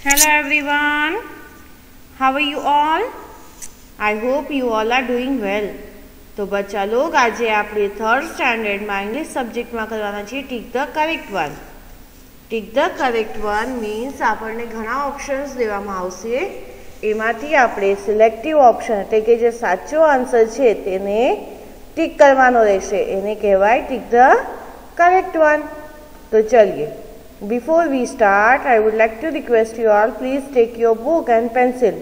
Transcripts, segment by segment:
Hello everyone, how are you all? I hope you all are doing well. तो बच्चा लोग आज આપણે થર્ડ સ્ટાન્ડર્ડમાં ઇંગ્લિશ સબ્જેક્ટમાં કરવાના છે tick the correct one. Tick the correct one means આપણને ઘણા ઓપ્શન્સ દેવામાં આવશે, એમાંથી આપણે સિલેક્ટિવ ઓપ્શન એટલે કે જે સાચો આન્સર છે તેને ટીક કરવાનો રહેશે, એને કહેવાય ટીક ધ કરેક્ટ વન. તો ચલીએ. Before we start, I would like to request you all, please take your book and pencil.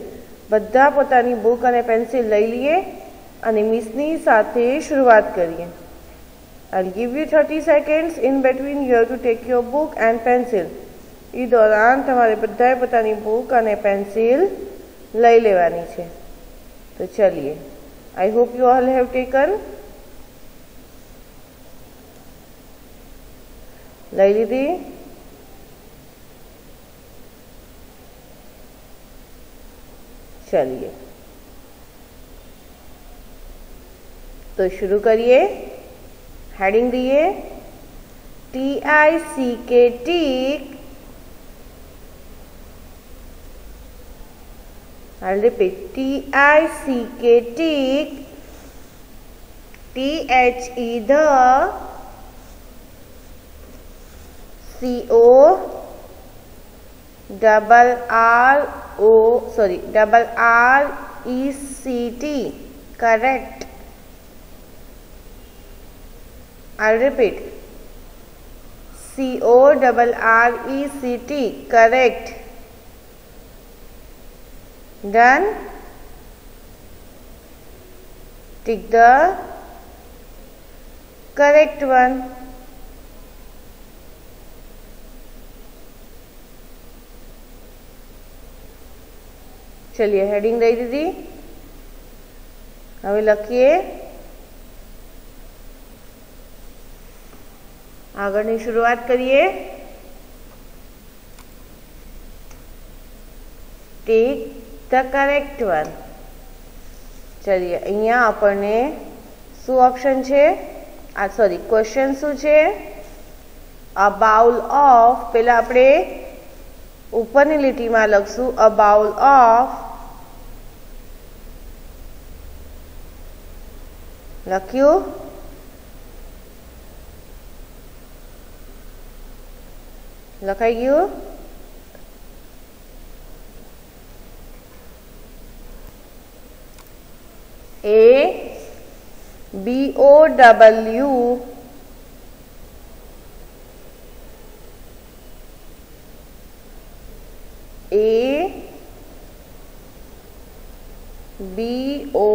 બધા પોતાની બુક અને પેન્સિલ લઈ લઈએ અને મિસની સાથે શરૂઆત કરીએ. I'll give you 30 seconds in between you have to take your book and pencil. એ દોરાન તમારે બધાએ પોતાની બુક અને પેન્સિલ લઈ લેવાની છે. તો ચલીએ. I hope you all have taken. લઈ લીધી? चलिए तो शुरू करिए. हेडिंग दिए TICK tick. I'll repeat TICK tick. THE the. CO double RECT correct. I'll repeat CORRECT correct. Done. Tick the correct one. चलिए हेडिंग दई दीदी. हमें लखीए. आगळनी शुरुआत करिए. Take the correct one. चलिए अहींया आपणे शू ऑप्शन छे, सॉरी क्वेश्चन शू छे? A bowl of. पेला आपणे ઉપરની લીટીમાં લખશું અ બાઉલ ઓફ. લખ્યું? લખાઈ ગયું? ABOW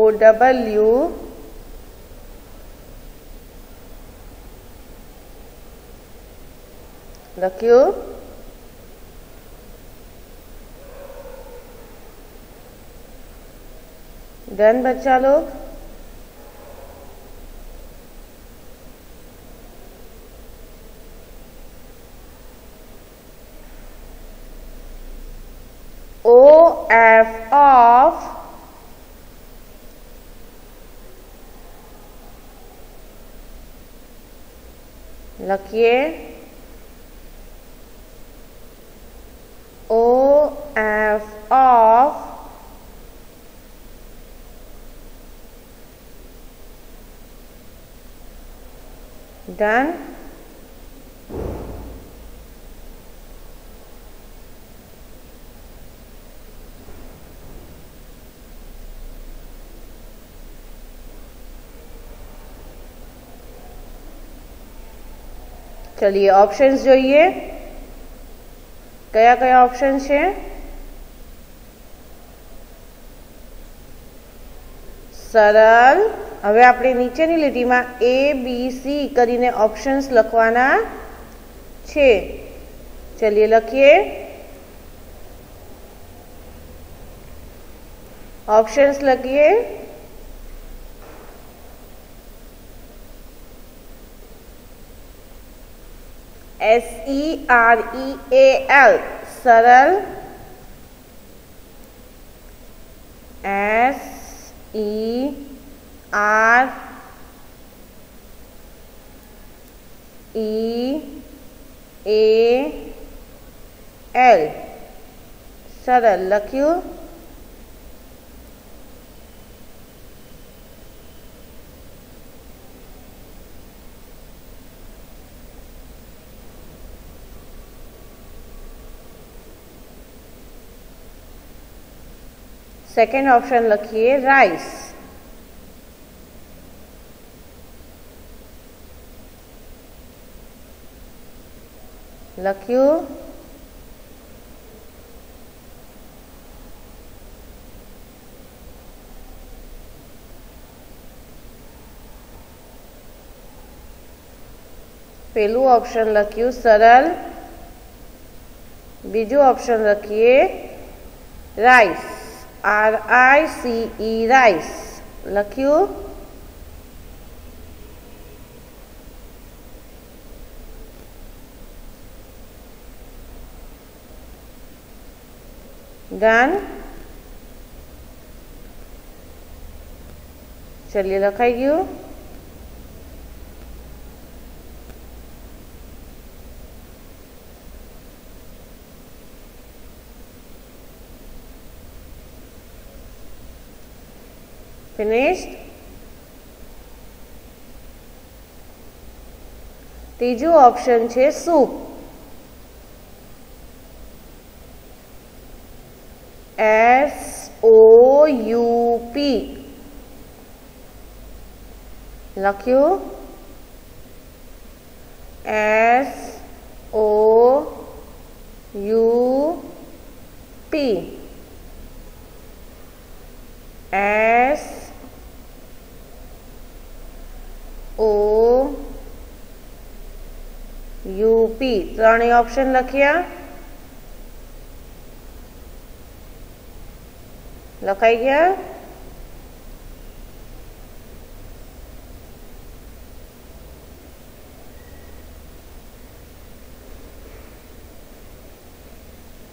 ABOW લખ્યું? डन बच्चा लोग? OF of. लखिए OF ऑफ. डन. चलिए ऑप्शंस જોઈએ. કયા કયા ઓપ્શન છે? સરળ. હવે આપણે નીચેની લીટીમાં ABC કરીને ઓપ્શન્સ લખવાના છે. ચલિए લખીએ. ઓપ્શન્સ લખીએ. SEREAL सरल. SEREAL સરળ લખ્યું. सेकेंड ऑप्शन लखीए राइस. लख्यू. पहलू ऑप्शन लख्यू सरल. बीजू ऑप्शन लखीए राइस. RICE राइस लख्यू. डन. चलिए लखाई गयु. फिनिश्ड. तीजू ऑप्शन छे सूप. SOUP लख्यू. SOUP SOUP त्रणेय ऑप्शन लखिया. लखाई गया.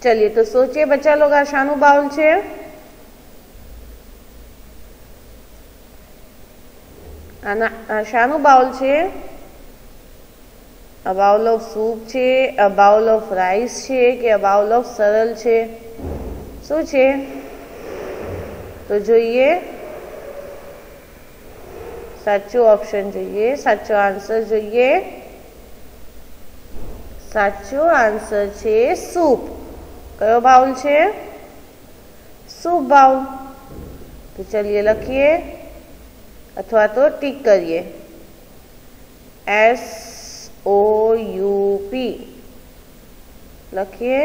चलिए तो सोचिए बच्चा लोग आ शानु बाउल छे. शानु बाउल छे. अ बाउल ऑफ सूप छे, अ बाउल ऑफ राइस छे कि अ बाउल ऑफ सरल छे? शू छे? तो જોઈએ સાચો ઓપ્શન જોઈએ, સાચો આન્સર જોઈએ. સાચો આન્સર છે સૂપ. કયો બાઉલ છે? Soup bowl. તો ચलिए લખીએ અથવા તો ટીક કરીએ. SOUP લખીએ.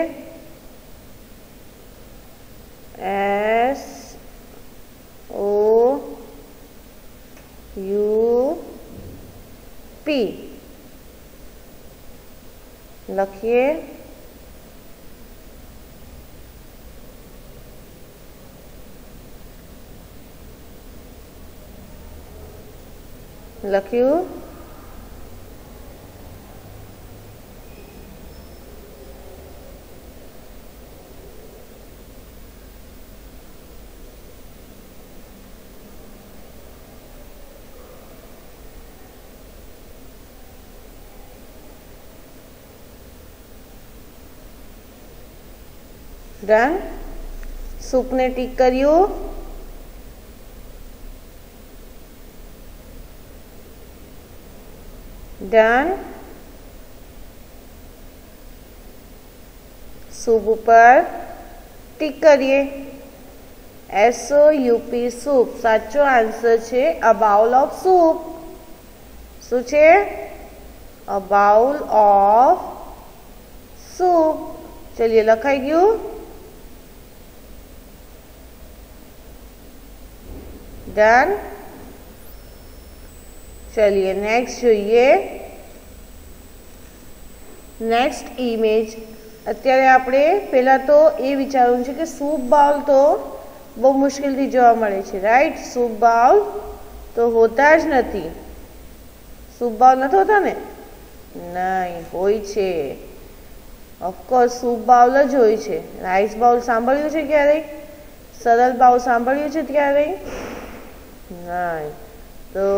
SOUP લખીએ. લખ્યું. डन. सूप ने टीक कर्यु. डन. सूप पर टीक करिए. SOUP सूप साचो आंसर छे अ बाउल ऑफ सूप. शू छे? A bowl of soup. चलिए लखाई गयु. डन. चलिए नेक्स्ट જોઈએ. Next image. અત્યારે આપણે પહેલા તો એ વિચારવું છે કે સૂપ બાઉલ તો બહુ મુશ્કેલથી જોવા મળે છે, રાઈટ? સૂપ બાઉલ તો હોતા જ નથી. સૂપ બાઉલ નથી હોતા ને? નહીં, હોય છે. ઓફકોર્સ સૂપ બાઉલ જ હોય છે. રાઈસ બાઉલ સાંભળ્યું છે ક્યારેય? સરળ બાઉલ સાંભળ્યું છે ક્યારેય? નહીં. તો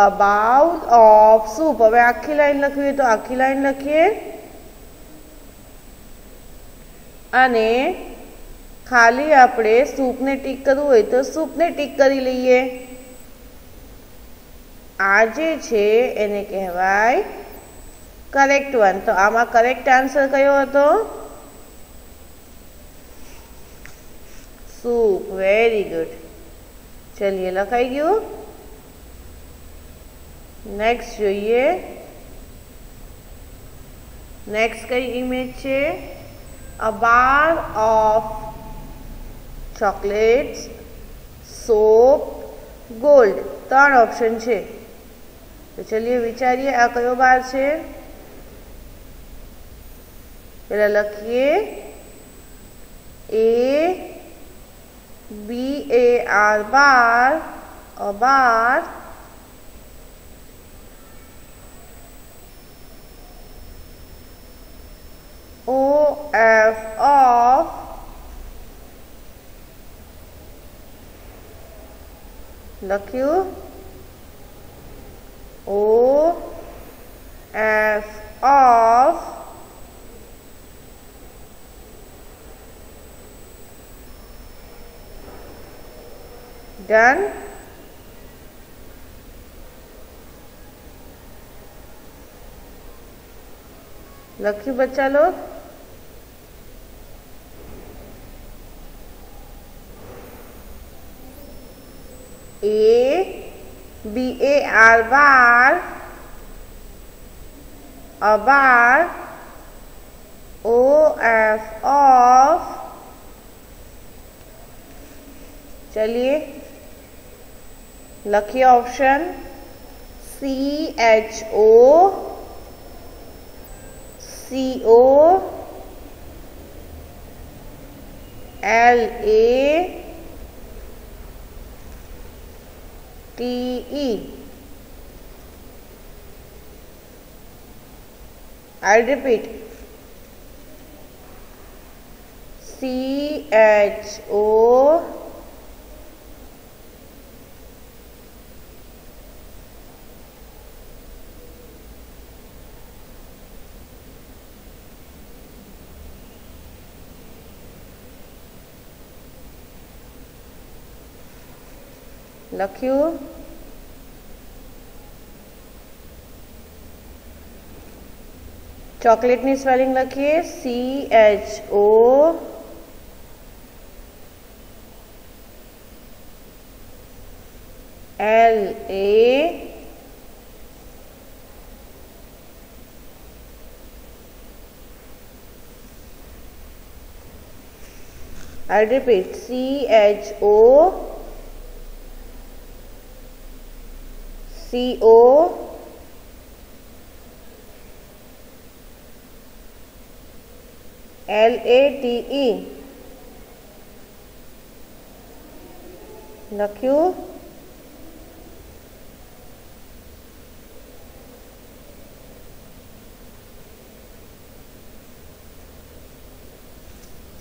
અ બાઉલ ઓફ સૂપ. હવે આખી લાઈન લખવી તો આખી લાઈન લખીએ અને खाली આપણે સૂપને ટીક કરવું હોય તો સૂપને ટીક કરી લઈએ। આ જે છે એને કહેવાય કરેક્ટ વન। તો આમાં કરેક્ટ આન્સર કયો હતો? सूप। Very good. चलिए लखाई गयु। नेक्स्ट જોઈએ। नेक्स्ट कई इमेज है? A bar of chocolates, soap, gold. 3 option है। तो चलिए विचारिए आ कयो बार है? पहला लखीए BAR bar, a bar, OF of, लख्यू OF of, डन। लख्यू बच्चा लोग? BAR bar, a bar, OF of। चलिए लखिए option CHO, CO, LATE। I repeat, CHO, लख्यू चॉकलेट नी स्पेलिंग लखीए CHO I repeat, CHO CO LATE। लख्यू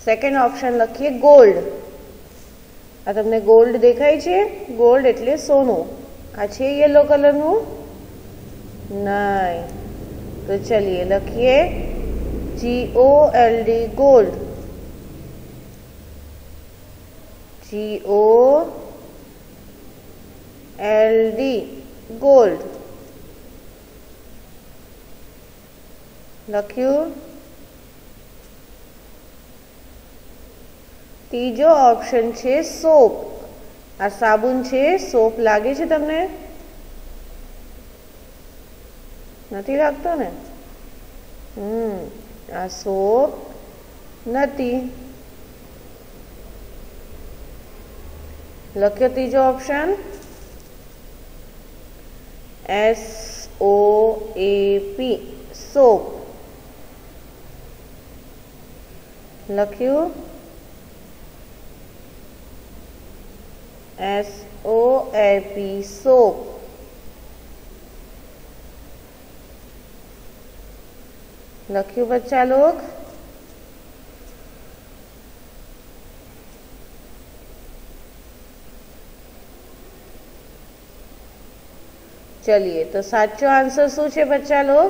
सेकंड ऑप्शन लखीए गोल्ड। आ तमने गोल्ड देखाय छे? गोल्ड एटले सोनू। आ छे येलो कलर नु? नहीं। तो चलिए लखीए GOLD गोल्ड। GOLD gold. लख्यू। तीजो ऑप्शन छे सोप। आ साबुन छे सोप लागे छे तमने? नथी लागतो ने? आ सोप नथी। लख्यो तीजो ऑप्शन SOAP सोप। लख्यू SOAP सोप। लख्यू बच्चा लोग? चलिए तो साचो आंसर शू है बच्चा लोग?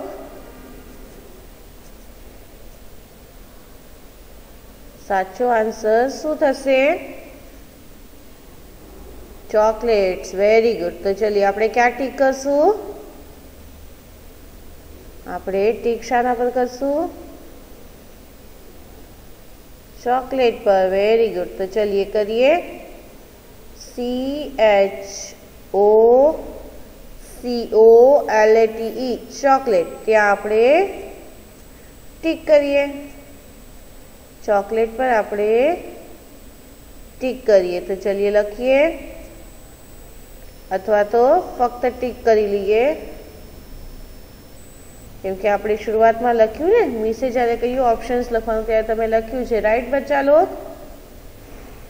साचो आंसर शू थशे? चॉकलेट्स। Very good. तो चलिए आपणे क्या टीक करशू? आपणे टीक शाना पर करशू? चॉकलेट पर। Very good. तो चलिए करिए CHOCOLATE चॉकलेट। त्या आपणे टीक करिए। चॉकलेट पर आपणे टीक करिए। तो चलिए लखिए अथवा तो फक्त टीक करी लीजिए केम के आपणे शुरुआत में लख्यू ने मिसे जयरे कह्यु ऑप्शन्स लखवानुं त्यारे तमे लख्यु छे राइट बच्चा लोग?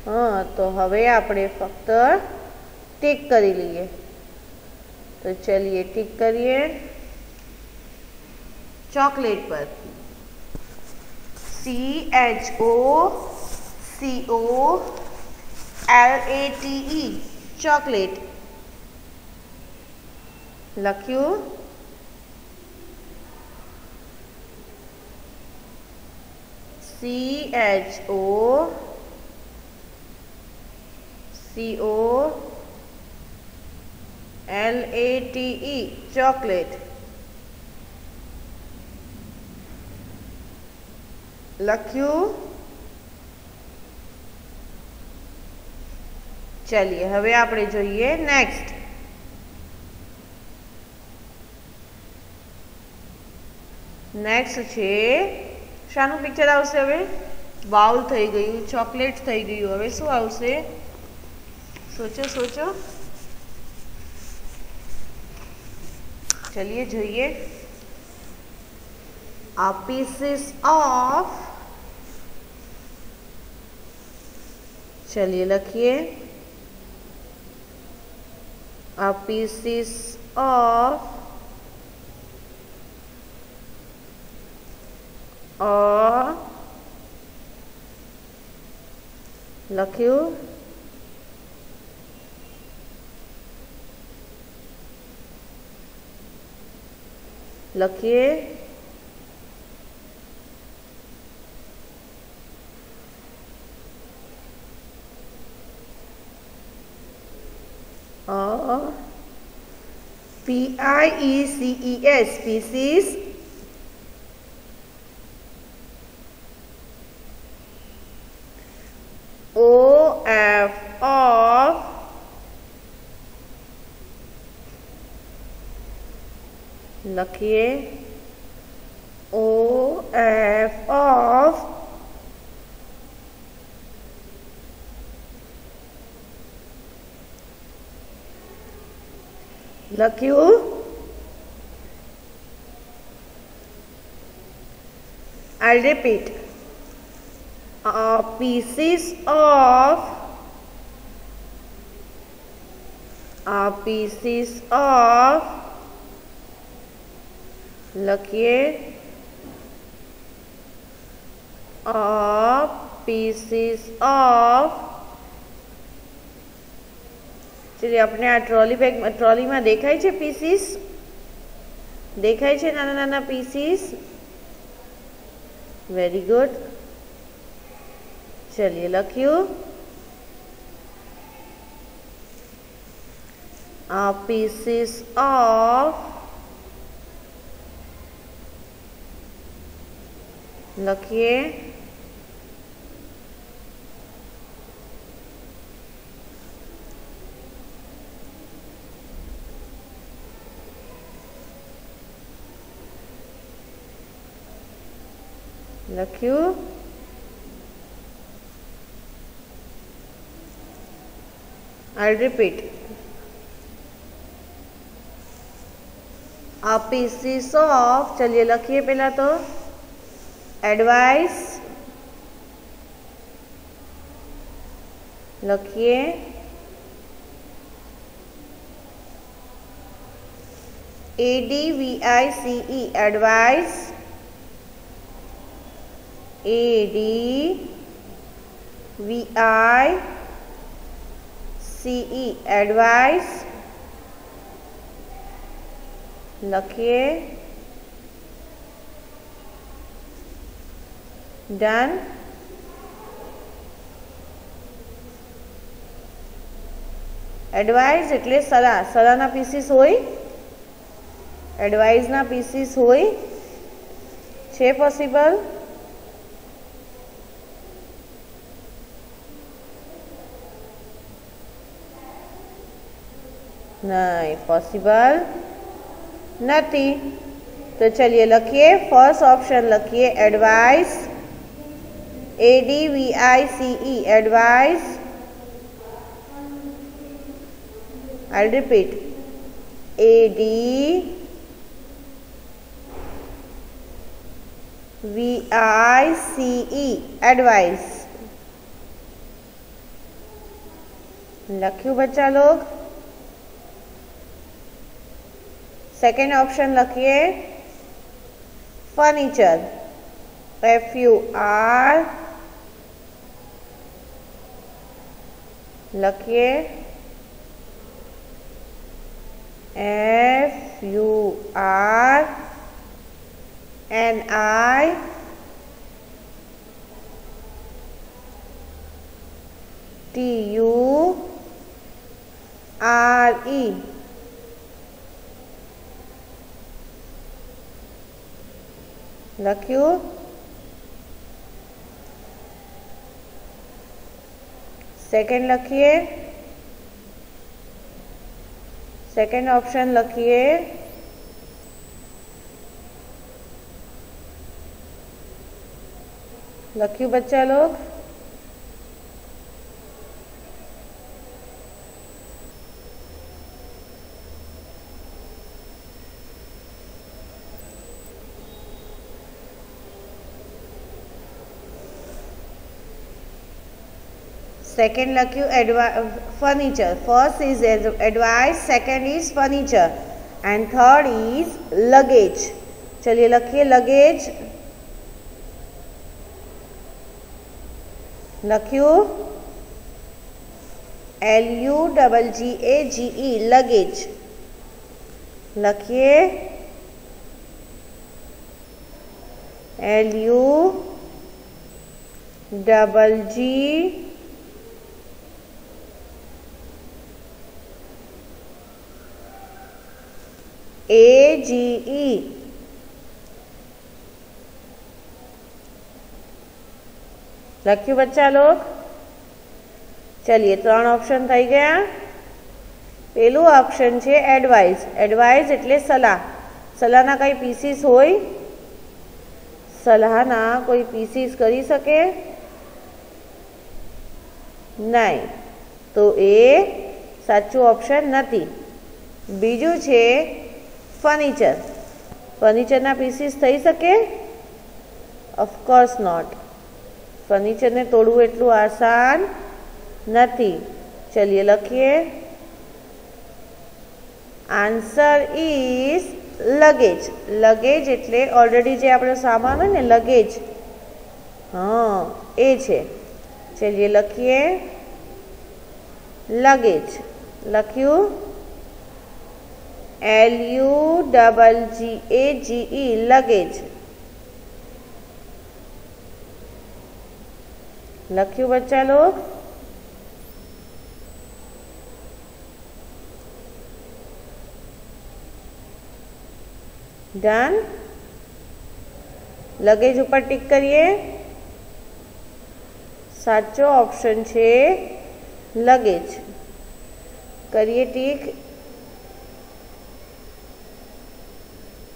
हाँ तो हवे आपणे फक्त टीक करी लीजिए। तो चलिए टीक करिए चॉकलेट पर। CHOCOLATE चॉकलेट लख्यू? CHOCOLATE चॉकलेट लख्यू? चलिए हवे आपणे जोईए नेक्स्ट। नेक्स्ट छे शानु पिक्चर आवशे हवे? बाउल थई गयुं, चॉकलेट थई गयुं। हवे शुं आवशे? सोचो सोचो। चलिए जोईए। A pieces of, चलिए लखिए A pieces of or लख्यू? लखिए PIECES pieces OF of लखिए OF of लख्यू? I'll repeat. Pieces of लखिए pieces of। चलिए अपने आ ट्रॉली बैग में ट्रॉली में देखाय छे पीसीस? देखाय छे नाना नाना पीसीस? Very good. चलिए लख्यू pieces of लखिए लख्यू? I'll repeat. pieces of, चलिए लखिए पहला तो एडवाइस लखिए ADVICE एडवाइस ADVICE एडवाइस लखिए डन। एडवाइस एटले सलाह, सलाहना पीसीस होय, एडवाइसना पीसीस होय छे पॉसिबल? नहीं पॉसिबल नहीं। तो चलिए लिखिए फर्स्ट ऑप्शन लिखिए advice, ADVICE advice. I repeat ADVICE advice. लख्यू बच्चा लोग? सेकेंड ऑप्शन लिखिए फर्नीचर, FUR लिखिए FURNITURE। लख्यू? सेकेंड लिखिए, सेकेंड ऑप्शन लिखिए लख्यू बच्चा लोग? Second लख्यू furniture. First is advice, second is furniture and third is luggage. चलिए लखिए luggage। लख्यू LUGGAGE luggage। लखिए LUGGAGE लख्यू बच्चा लोग? चलिए त्रण ऑप्शन थई गया। पहलू ऑप्शन है एडवाइस, एडवाइस एटले सलाह, सलाहना कई पीसीस होय? सलाहना कोई पीसीस करी सके? नहीं, तो ए साचो ऑप्शन नहीं। बीजू छे फर्नीचर, फर्नीचरना पीसीस थई सके? ऑफकोर्स नॉट, फर्नीचर ने तोड़વું એટલું આસાન નથી। चलिए लखिए आंसर इज लगेज। लगेज एटले ऑलरेडी जे आपणो सामान होय ने लगेज, हाँ ए छे। चलिए लखिए लगेज। लख्यू LUGGAGE लगेज। लख्यू बच्चा लोग? डन। लगेज ऊपर टिक करिए। साचो ऑप्शन छे लगेज। करिए टिक।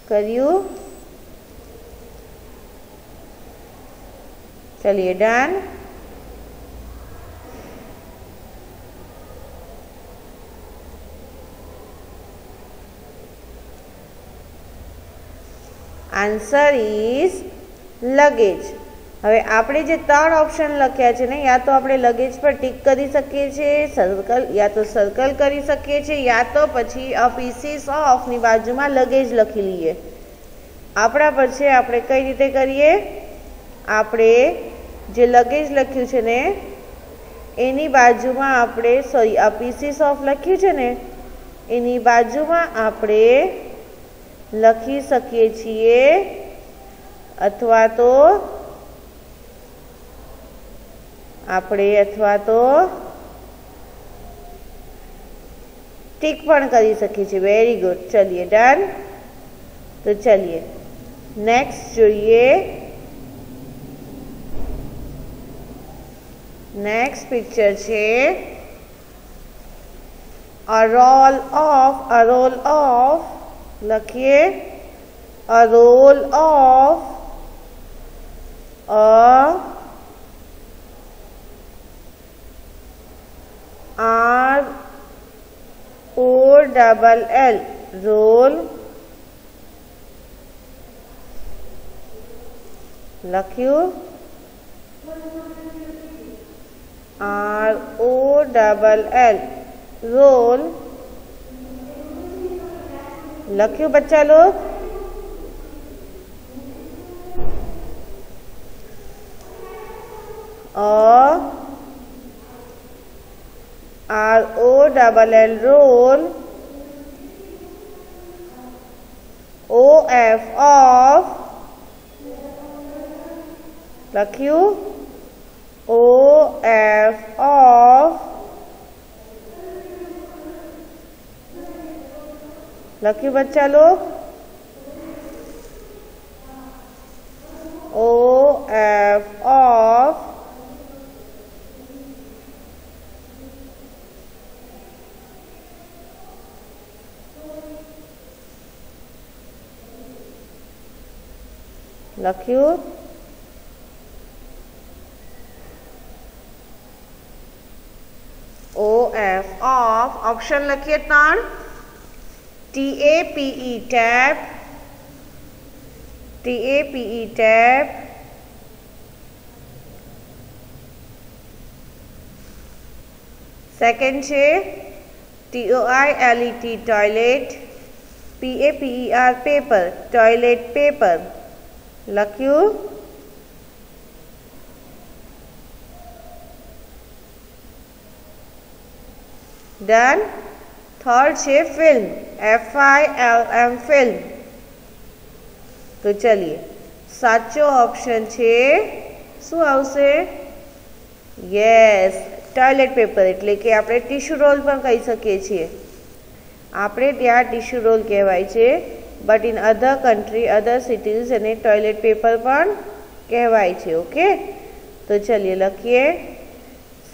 करियो? चलिए डन। Answer is luggage. हवे आपणे जे त्रण ऑप्शन लख्या छे ने, या तो आपणे लगेज पर टिक करी सकीए छीए, सर्कल या तो सर्कल करी सकीए छीए, या तो पछी अ पीसीस ऑफ नी बाजुमां लगेज लखी लीए। आपणा पर छे आपणे कई रीते करीए। आपणे जे लगेज लख्युं छे ने एनी बाजुमां आपणे सॉरी आ पीसीस ऑफ लख्युं छे ने एनी बाजुमां आपणे लखी सकीए छीए, अथवा तो आपणे टिक पण करी सकी छे। Very good. चलिए डन। तो चलिए नेक्स्ट जोईए। नेक्स्ट पिक्चर छे अ रोल ऑफ लखिए a roll of ROLL roll लख्यू ROLL रोल लख्यू बच्चा लोग। ROLL रोल OF ऑफ लख्यू OF ऑफ लख्यू बच्चा लोग। OF ऑफ लख्यू OF ऑफ ऑप्शन लखिए ताण TAPE tape TAPE tape second छे TOILET toilet PAPER paper toilet paper लख्यू डन। थर्ड छे फिल्म FILM फिल्म। तो चलिए साचो ऑप्शन छे शू आवशे यस टॉयलेट पेपर एटले के आपणे टिश्यू रोल पण कही सकीए छीए। आपणे त्यां टिश्यू रोल कहेवाय छे but in other country other cities एने टॉयलेट पेपर पण कहेवाय छे। ओके तो चलिए लखीए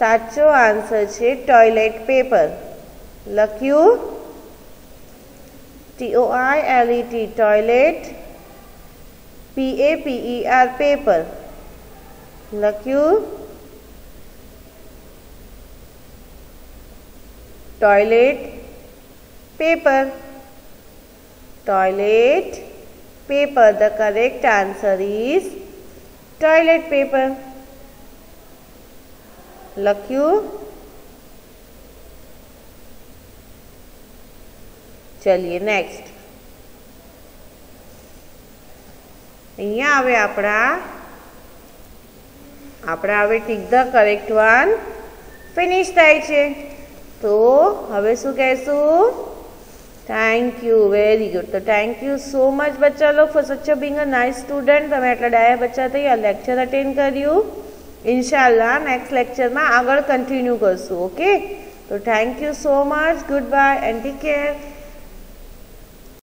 साचो आंसर छे टॉयलेट पेपर लख्यू TOILET टॉयलेट PAPER पेपर लख्यू toilet paper toilet paper. The correct answer is toilet paper लख्यू। चलिए नेक्स्ट अहींया आवे आपड़ा हवे टिक ध करेक्ट वन फिनिश थाय छे। तो हवे शुं कहेशुं थैंक यू वेरी गुड। तो थैंक यू सो मच बच्चा लोग for such being a nice student. तमे आटला डाया बच्चा थई आ लेक्चर अटेन्ड कर्युं। इंशाल्लाह नेक्स्ट लेक्चर में आगळ कंटिन्यू करशुं। ओके तो thank you so much good bye and take care.